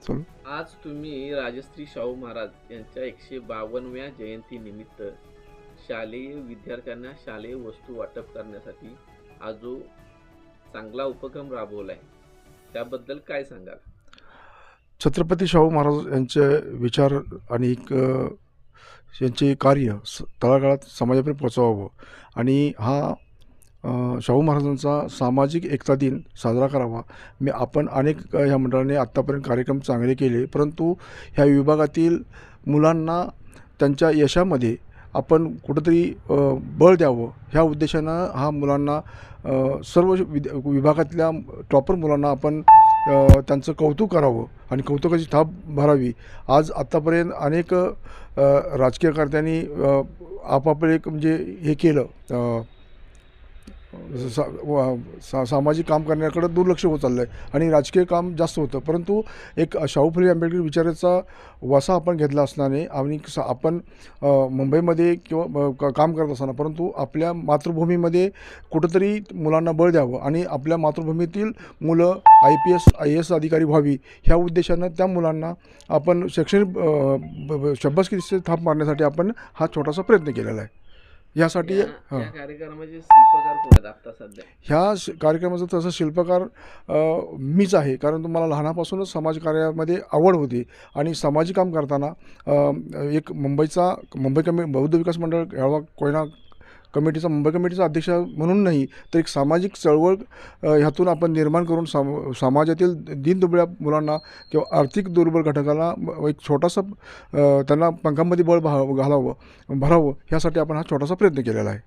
अतुल. आज तुम्ही राजश्री शाहू महाराज यांच्या 152व्या जयंतीनिमित्त शालेय विद्यार्थ्यांना शालेय वस्तू वाटप करण्यासाठी हा जो चांगला उपक्रम राबवला आहे, त्याबद्दल काय सांगाल? छत्रपती शाहू महाराज यांचे विचार आणि यांचे कार्य तळागाळात समाजापर्यंत पोहोचवावं आणि हा शाहू महाराजांचा सामाजिक एकता दिन साजरा करावा. आपण अनेक ह्या मंडळाने आत्तापर्यंत कार्यक्रम चांगले केले, परंतु ह्या विभागातील मुलांना त्यांच्या यशामध्ये आपण कुठंतरी बळ द्यावं ह्या उद्देशानं हा मुलांना सर्व विभागातल्या टॉपर मुलांना आपण त्यांचं कौतुक करावं आणि कौतुकाची थाप भरावी. आज आत्तापर्यंत अनेक राजकीयकर्त्यांनी आपापले एक म्हणजे हे केलं, सामाजिक काम करण्याकडे दुर्लक्ष होत चाललं आहे आणि राजकीय काम जास्त होतं. परंतु एक शाहू फुले आंबेडकर विचाराचा वासा आपण घेतला असल्याने आणि आपण मुंबईमध्ये किंवा काम करत असताना परंतु आपल्या मातृभूमीमध्ये कुठंतरी मुलांना बळ द्यावं आणि आपल्या मातृभूमीतील मुलं IPS IAS अधिकारी व्हावी ह्या उद्देशानं त्या मुलांना आपण शैक्षणिक शाबासकीची थाप मारण्यासाठी आपण हा छोटासा प्रयत्न केलेला आहे. यासाठी या कार्यक्रमाचे शिल्पकार कोण आहेत आता सध्या? ह्या कार्यक्रमाचं तसं शिल्पकार मीच आहे, कारण तुम्हाला लहानापासूनच समाजकार्यामध्ये आवड होती आणि सामाजिक काम करताना एक मुंबई बौद्ध विकास मंडळ येळवा कोयना कमिटीचा मुंबई कमिटीचा अध्यक्ष म्हणून नाही तर एक सामाजिक चळवळ ह्यातून आपण निर्माण करून समाजातील दीनदुबळ्या मुलांना किंवा आर्थिक दुर्बल घटकाला एक छोटासा त्यांना पंखामध्ये बळ भरावं ह्यासाठी आपण हा छोटासा प्रयत्न केलेला आहे.